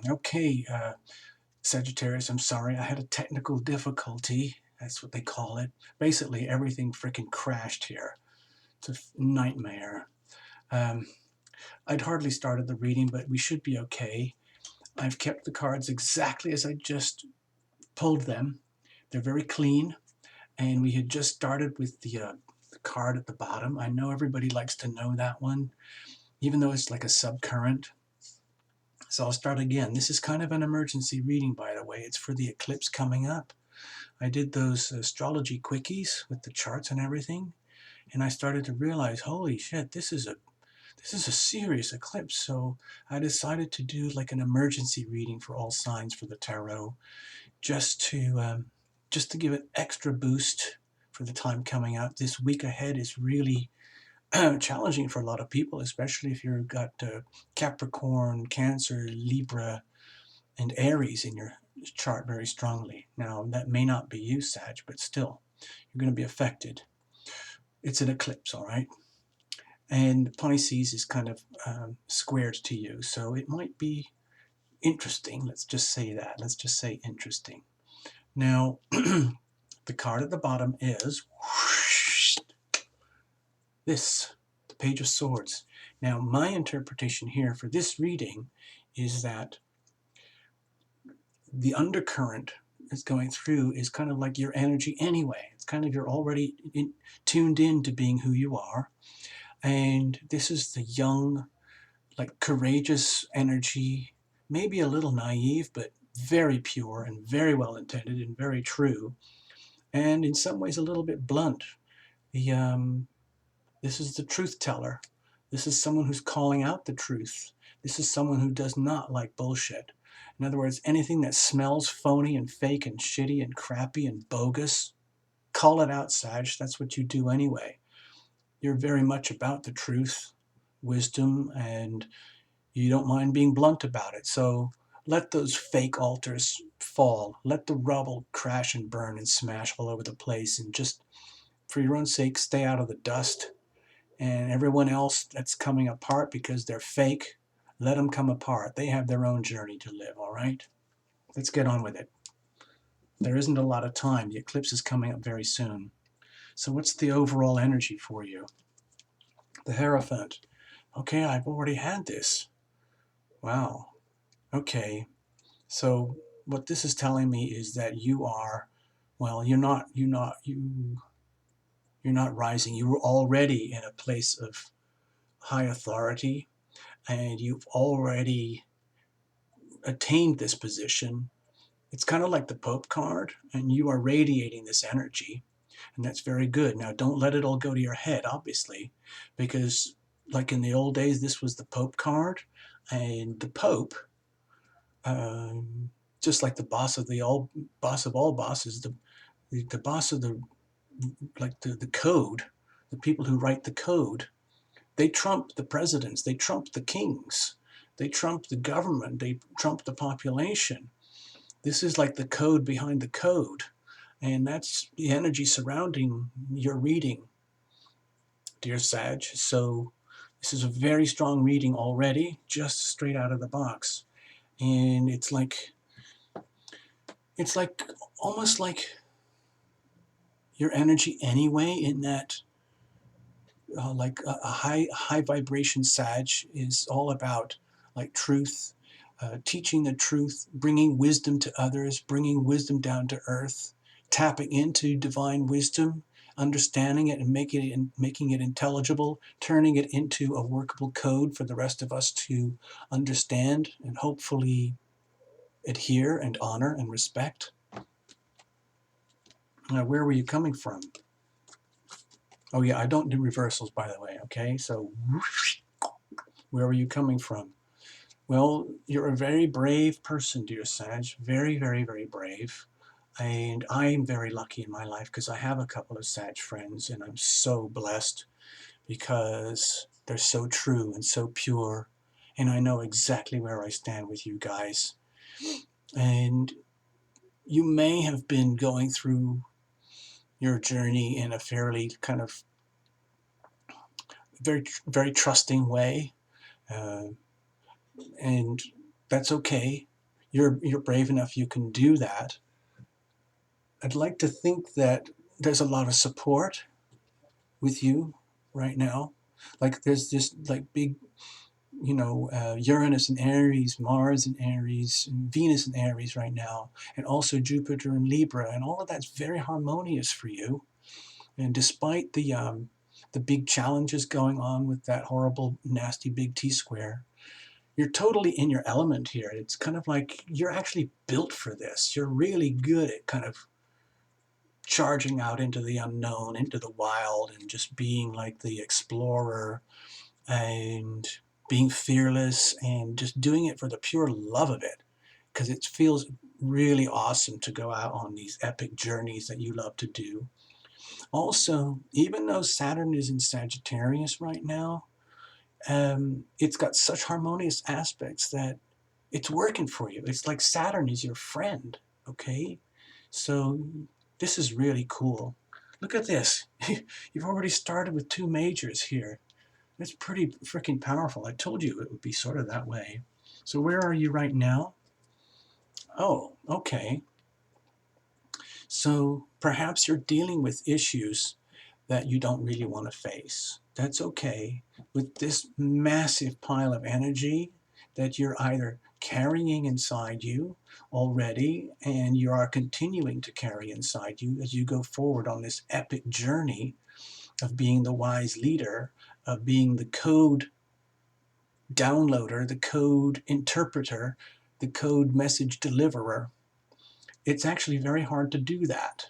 Okay, Sagittarius, I'm sorry. I had a technical difficulty. That's what they call it. Basically, everything freaking crashed here. It's a nightmare. Um, I'd hardly started the reading, but we should be okay. I've kept the cards exactly as I just pulled them. They're very clean, and we had just started with the card at the bottom. I know everybody likes to know that one, even though it's like a subcurrent. So I'll start again. This is kind of an emergency reading, by the way. It's for the eclipse coming up. I did those astrology quickies with the charts and everything, and I started to realize, holy shit, this is a serious eclipse. So I decided to do like an emergency reading for all signs for the tarot, just to give it extra boost for the time coming up. This week ahead is really challenging for a lot of people, especially if you've got Capricorn, Cancer, Libra, and Aries in your chart very strongly. Now, that may not be you, Sag, but still, you're going to be affected. It's an eclipse, all right? And Pisces is kind of squared to you, so it might be interesting. Let's just say that. Let's just say interesting. Now, the card at the bottom is this, the Page of Swords. Now, my interpretation here for this reading is that the undercurrent is going through is kind of like your energy anyway. It's kind of you're already tuned in to being who you are. And this is the young, like courageous energy, maybe a little naive, but very pure and very well intended and very true. And in some ways a little bit blunt. This is the truth teller. This is someone who's calling out the truth. This is someone who does not like bullshit. In other words, anything that smells phony and fake and shitty and crappy and bogus, call it out, Sag. That's what you do anyway. You're very much about the truth, wisdom, and you don't mind being blunt about it. So let those fake altars fall. Let the rubble crash and burn and smash all over the place, and just for your own sake, stay out of the dust. And everyone else that's coming apart because they're fake, let them come apart. They have their own journey to live, all right? Let's get on with it. There isn't a lot of time. The eclipse is coming up very soon. So what's the overall energy for you? The Hierophant. Okay, I've already had this. Wow. Okay. So what this is telling me is that you are, well, you're not rising. You were already in a place of high authority, and you've already attained this position. It's kind of like the Pope card, and you are radiating this energy, and that's very good. Now, don't let it all go to your head, obviously, because like in the old days, this was the Pope card, and the Pope, just like the boss of all bosses, the boss of the code, the people who write the code, they trump the presidents, they trump the kings, they trump the government, they trump the population. This is like the code behind the code, and that's the energy surrounding your reading, dear Sag. So this is a very strong reading already, just straight out of the box. And it's like almost like your energy anyway, in that like a high vibration Sag is all about like truth, teaching the truth, bringing wisdom to others, bringing wisdom down to earth, tapping into divine wisdom, understanding it and making it intelligible, turning it into a workable code for the rest of us to understand and hopefully adhere and honor and respect. Where were you coming from? Oh yeah, I don't do reversals, by the way, okay? So where were you coming from? Well, you're a very brave person, dear Sag. Very, very, very brave. And I'm very lucky in my life because I have a couple of Sag friends, and I'm so blessed because they're so true and so pure. And I know exactly where I stand with you guys. And you may have been going through your journey in a fairly kind of very, very trusting way. And That's okay. You're brave enough, you can do that. I'd like to think that there's a lot of support with you right now. Like there's this like big, Uranus and Aries, Mars and Aries, and Venus and Aries right now, and also Jupiter and Libra, and all of that's very harmonious for you. And despite the big challenges going on with that horrible, nasty big T square, you're totally in your element here. It's kind of like you're actually built for this. You're really good at kind of charging out into the unknown, into the wild, and just being like the explorer and being fearless and just doing it for the pure love of it. Because it feels really awesome to go out on these epic journeys that you love to do. Also, even though Saturn is in Sagittarius right now, it's got such harmonious aspects that it's working for you. It's like Saturn is your friend, okay? So this is really cool. Look at this. You've already started with 2 majors here. That's pretty freaking powerful. I told you it would be sort of that way. So where are you right now? Oh, okay. So perhaps you're dealing with issues that you don't really want to face. That's okay. With this massive pile of energy that you're either carrying inside you already and you are continuing to carry inside you as you go forward on this epic journey of being the wise leader, of being the code downloader, the code interpreter, the code message deliverer. It's actually very hard to do that.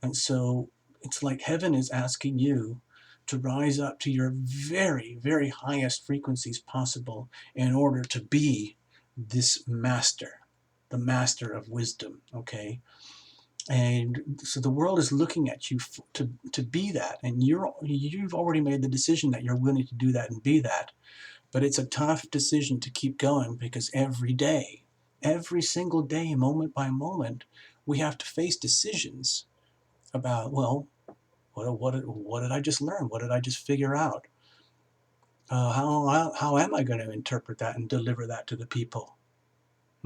And so it's like heaven is asking you to rise up to your very, very highest frequencies possible in order to be this master, the master of wisdom, okay? And so the world is looking at you to be that, and you've already made the decision that you're willing to do that and be that. But it's a tough decision to keep going because every day, every single day, moment by moment, we have to face decisions about, well, what did I just learn? What did I just figure out? How am I going to interpret that and deliver that to the people?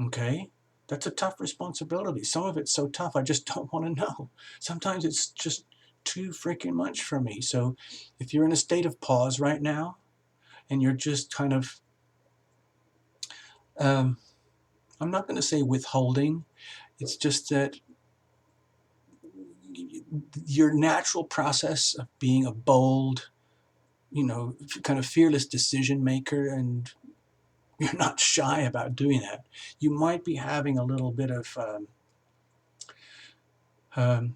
Okay? That's a tough responsibility. Some of it's so tough, I just don't want to know. Sometimes it's just too freaking much for me. So if you're in a state of pause right now and you're just kind of, I'm not going to say withholding, it's just that your natural process of being a bold, kind of fearless decision maker, and you're not shy about doing that. You might be having a little bit of,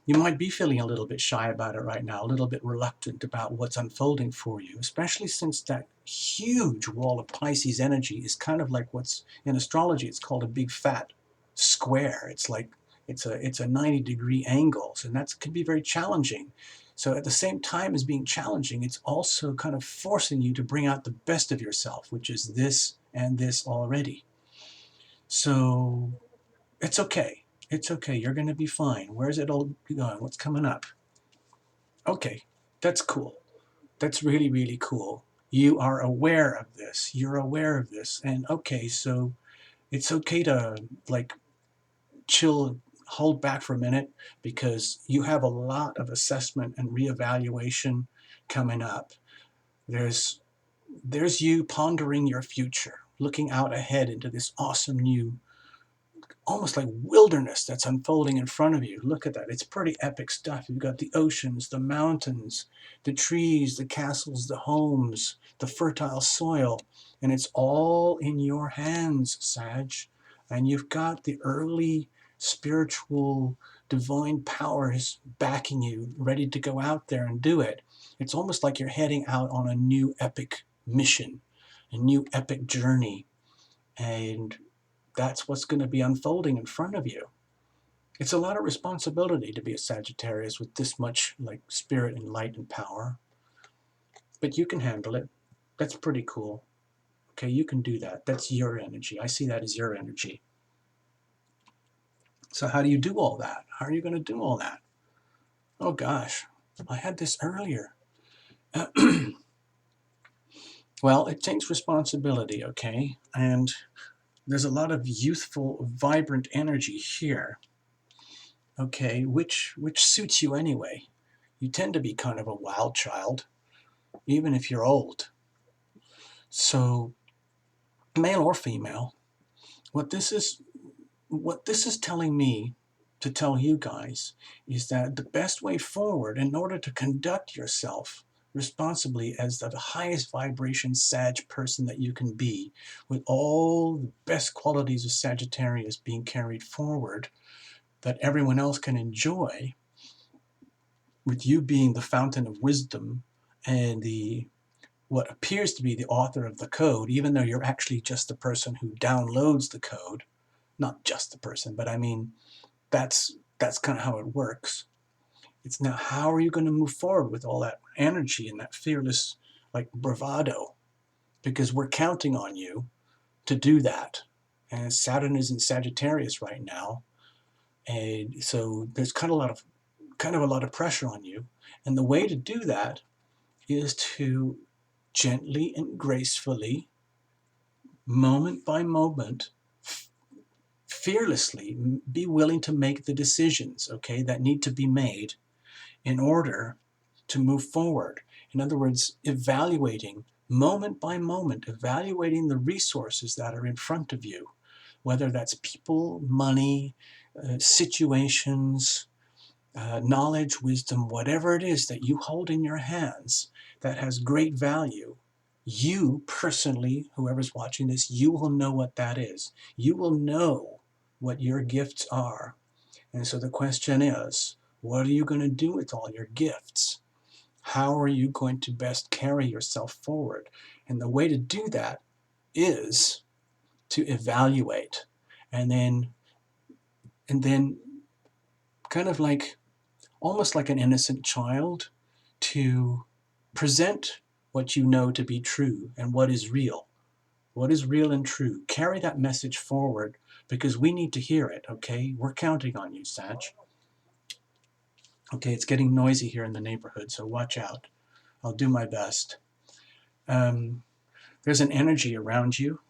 you might be feeling a little bit shy about it right now, a little bit reluctant about what's unfolding for you, especially since that huge wall of Pisces energy is kind of like what's in astrology, it's called a big fat square. It's like, it's a 90-degree angle, and that can be very challenging. So at the same time as being challenging, it's also kind of forcing you to bring out the best of yourself, which is this and this already. So it's okay. It's okay. You're going to be fine. Where's it all going? What's coming up? Okay, that's cool. That's really, really cool. You are aware of this. You're aware of this. And okay, so it's okay to like chill, hold back for a minute because you have a lot of assessment and reevaluation coming up. There's you pondering your future, looking out ahead into this awesome new, almost like wilderness that's unfolding in front of you. Look at that. It's pretty epic stuff. You've got the oceans, the mountains, the trees, the castles, the homes, the fertile soil, and it's all in your hands, Sag. And you've got the early spiritual divine powers backing you, ready to go out there and do it. It's almost like you're heading out on a new epic mission, a new epic journey. And that's what's going to be unfolding in front of you. It's a lot of responsibility to be a Sagittarius with this much like spirit and light and power. But you can handle it. That's pretty cool. Okay, you can do that. That's your energy. I see that as your energy. So how do you do all that? How are you going to do all that? Oh gosh, I had this earlier. Well, it takes responsibility, okay? And there's a lot of youthful, vibrant energy here, okay, which suits you anyway. You tend to be kind of a wild child, even if you're old. So, male or female, what this is telling me to tell you guys is that the best way forward in order to conduct yourself responsibly as the highest vibration Sag person that you can be, with all the best qualities of Sagittarius being carried forward that everyone else can enjoy, with you being the fountain of wisdom and the what appears to be the author of the code, even though you're actually just the person who downloads the code. Not just the person, but I mean, that's kind of how it works. It's now, how are you going to move forward with all that energy and that fearless, like, bravado? Because we're counting on you to do that. And Saturn is in Sagittarius right now, and so there's kind of a lot of pressure on you. And the way to do that is to gently and gracefully, moment by moment, fearlessly be willing to make the decisions, okay, that need to be made in order to move forward. In other words, evaluating moment by moment, evaluating the resources that are in front of you, whether that's people, money, situations, knowledge, wisdom, whatever it is that you hold in your hands that has great value. You personally, whoever's watching this, you will know what that is. You will know what your gifts are. And so the question is, what are you going to do with all your gifts? How are you going to best carry yourself forward? And the way to do that is to evaluate, and then kind of like, almost like an innocent child, to present what you know to be true and what is real. What is real and true? Carry that message forward, because we need to hear it, okay? We're counting on you, Sag. Okay, it's getting noisy here in the neighborhood, so watch out. I'll do my best. There's an energy around you.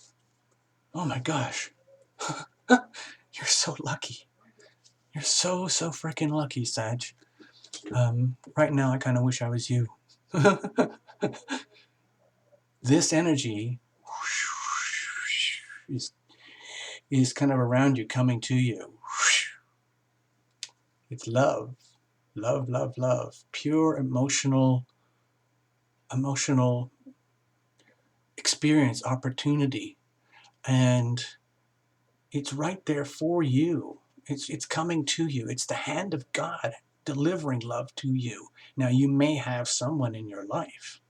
Oh my gosh. You're so lucky. You're so freaking lucky, Sag. Right now, I kind of wish I was you. This energy is kind of around you, coming to you. It's love. Love, love, love. Pure emotional experience, opportunity. And it's right there for you. It's coming to you. It's the hand of God delivering love to you. Now, you may have someone in your life.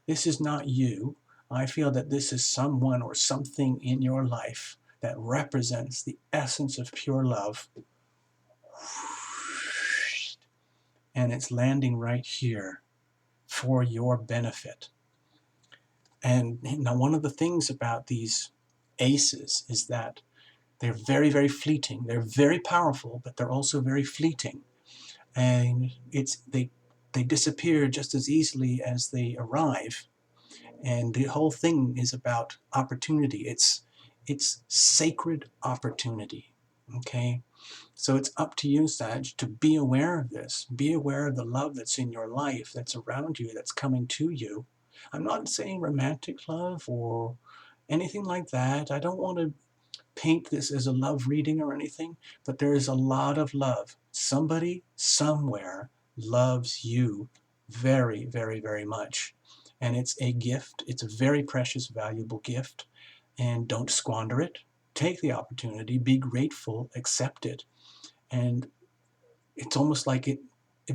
This is not you. I feel that this is someone or something in your life that represents the essence of pure love. And it's landing right here for your benefit. And now, one of the things about these aces is that they're very, very fleeting. They're very powerful, but they're also very fleeting. And they disappear just as easily as they arrive. And the whole thing is about opportunity. It's sacred opportunity. Okay? So it's up to you, Sag, to be aware of this. Be aware of the love that's in your life, that's around you, that's coming to you. I'm not saying romantic love or anything like that. I don't want to paint this as a love reading or anything, but there is a lot of love. Somebody somewhere loves you very, very, very much. And it's a gift. It's a very precious, valuable gift. And don't squander it. Take the opportunity, be grateful, accept it. And it's almost like it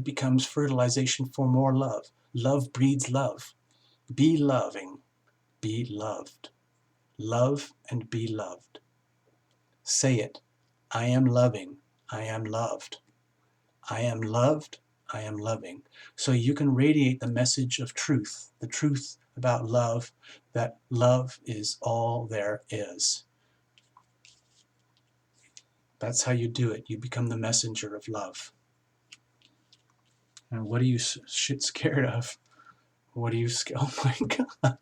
becomes fertilization for more love. Love breeds love. Be loving, be loved. Love and be loved. Say it. I am loving. I am loved. I am loved. I am loving. So you can radiate the message of truth, the truth about love, that love is all there is. That's how you do it. You become the messenger of love. And what are you shit scared of? What are you scared? Oh my God.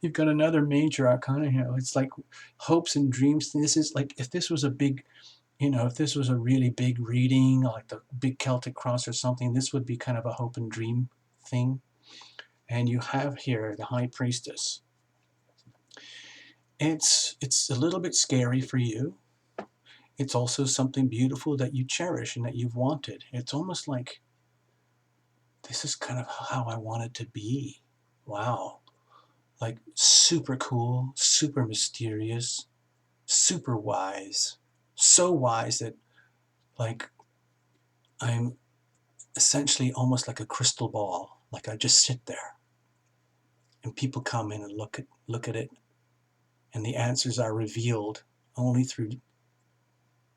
You've got another major arcana here. It's like hopes and dreams. This is like, if this was a big, if this was a really big reading, like the big Celtic cross or something, this would be kind of a hope and dream thing. And you have here the High Priestess. It's a little bit scary for you. It's also something beautiful that you cherish and that you've wanted. It's almost like, this is kind of how I want it to be. Wow. Like super cool, super mysterious, super wise. So wise that like I'm essentially almost like a crystal ball. Like I just sit there and people come in and look at it, and the answers are revealed only through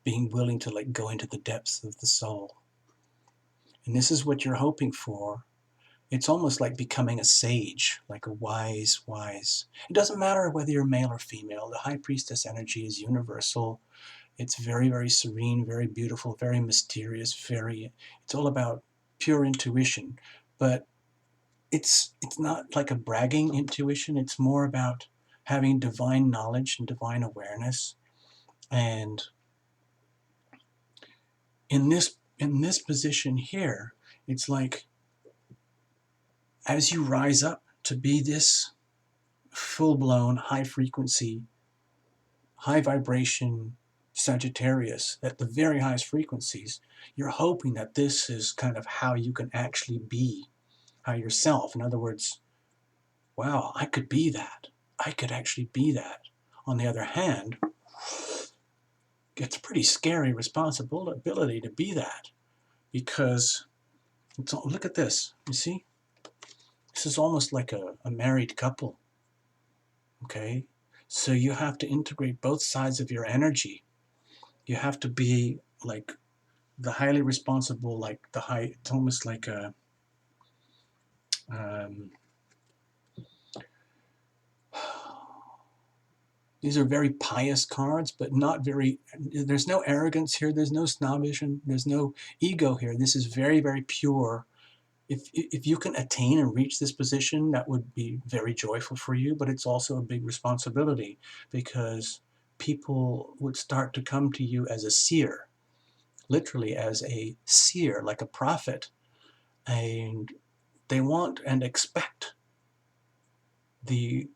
being willing to like go into the depths of the soul. And this is what you're hoping for. It's almost like becoming a sage, like a wise. It doesn't matter whether you're male or female. The High Priestess energy is universal. It's very, very serene, very beautiful, very mysterious, it's all about pure intuition. But it's not like a bragging intuition. It's more about having divine knowledge and divine awareness. And in this position here, it's like, as you rise up to be this full-blown, high-frequency, high-vibration Sagittarius at the very highest frequencies, you're hoping that this is kind of how you can actually be yourself. In other words, wow, I could be that. I could actually be that. On the other hand, it's a pretty scary responsibility to be that, because look at this. You see? This is almost like a married couple. Okay? So you have to integrate both sides of your energy. You have to be like the highly responsible, like it's almost like a, these are very pious cards, but not very, there's no arrogance here, there's no snobbish, there's no ego here. This is very, very pure. If you can attain and reach this position, that would be very joyful for you, but it's also a big responsibility, because people would start to come to you as a seer, literally as a seer, like a prophet, and they want and expect the,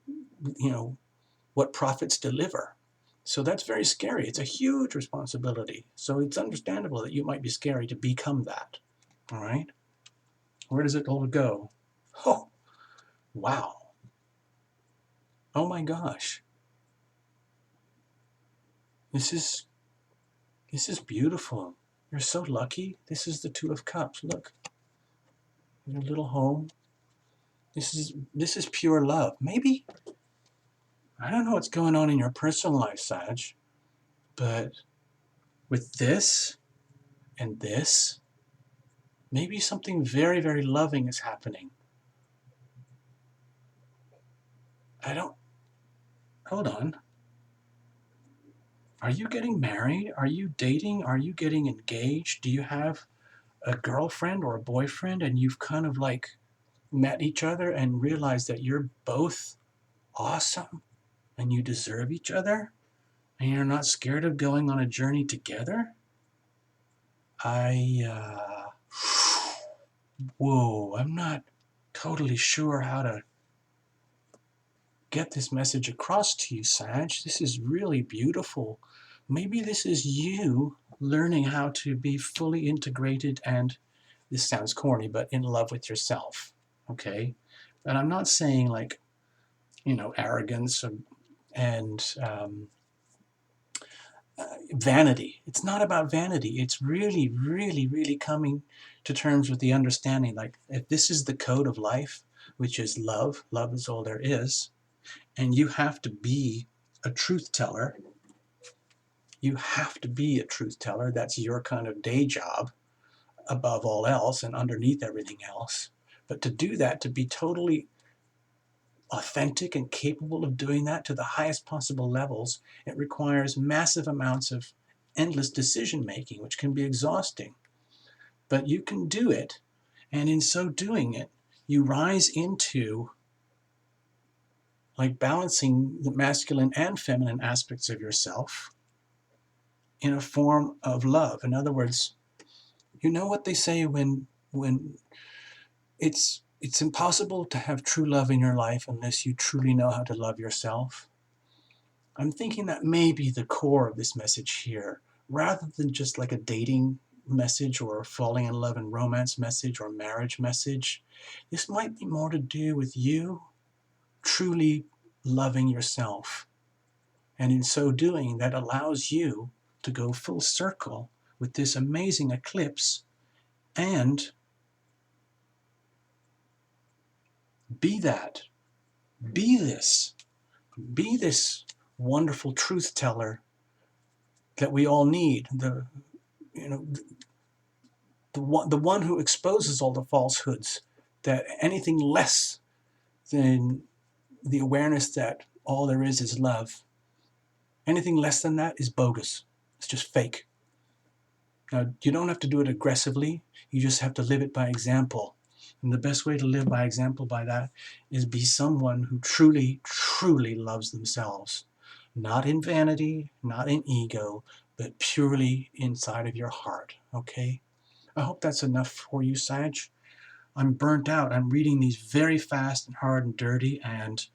what prophets deliver. So that's very scary. It's a huge responsibility. So it's understandable that you might be scary to become that. All right? Where does it all go? Oh, wow. Oh my gosh. This is beautiful. You're so lucky. This is the Two of Cups. Look. Your little home. This is pure love. Maybe, I don't know what's going on in your personal life, Sag, but with this and this, maybe something very, very loving is happening. Hold on. Are you getting married? Are you dating? Are you getting engaged? Do you have a girlfriend or a boyfriend, and you've kind of like met each other and realized that you're both awesome and you deserve each other and you're not scared of going on a journey together? Whoa, I'm not totally sure how to get this message across to you, Sag. This is really beautiful. Maybe this is you learning how to be fully integrated and, this sounds corny, but in love with yourself. Okay? And I'm not saying like, arrogance and vanity. It's not about vanity. It's really, really, really coming to terms with the understanding, like, if this is the code of life, which is love is all there is, and you have to be a truth teller. You have to be a truth teller. That's your kind of day job above all else and underneath everything else. But to do that, to be totally authentic and capable of doing that to the highest possible levels, it requires massive amounts of endless decision making, which can be exhausting. But you can do it, and in so doing it, you rise into like balancing the masculine and feminine aspects of yourself in a form of love. In other words, you know what they say when it's impossible to have true love in your life unless you truly know how to love yourself. I'm thinking that may be the core of this message here, rather than just like a dating message or a falling in love and romance message or marriage message. This might be more to do with you truly loving yourself. And in so doing, that allows you to go full circle with this amazing eclipse and be that, be this, be this wonderful truth teller that we all need. You know, the one who exposes all the falsehoods, that anything less than the awareness that all there is love, anything less than that is bogus. It's just fake. Now, you don't have to do it aggressively. You just have to live it by example. And the best way to live by example by that is be someone who truly, truly loves themselves. Not in vanity, not in ego, but purely inside of your heart, okay? I hope that's enough for you, Sag. I'm burnt out. I'm reading these very fast and hard and dirty, and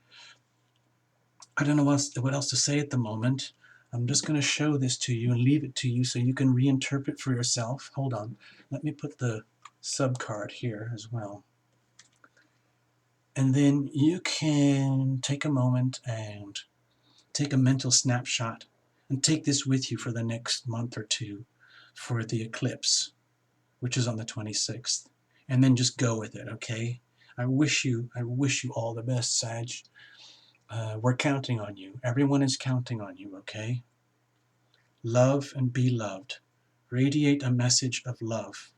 I don't know what else to say at the moment. I'm just going to show this to you and leave it to you so you can reinterpret for yourself. Hold on. Let me put the sub card here as well. And then you can take a moment and take a mental snapshot and take this with you for the next month or two for the eclipse, which is on the 26th. And then just go with it, okay? I wish you all the best, Sag. We're counting on you. Everyone is counting on you, okay? Love and be loved. Radiate a message of love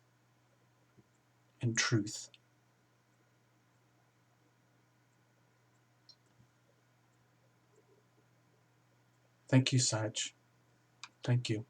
and truth. Thank you, Sag. Thank you.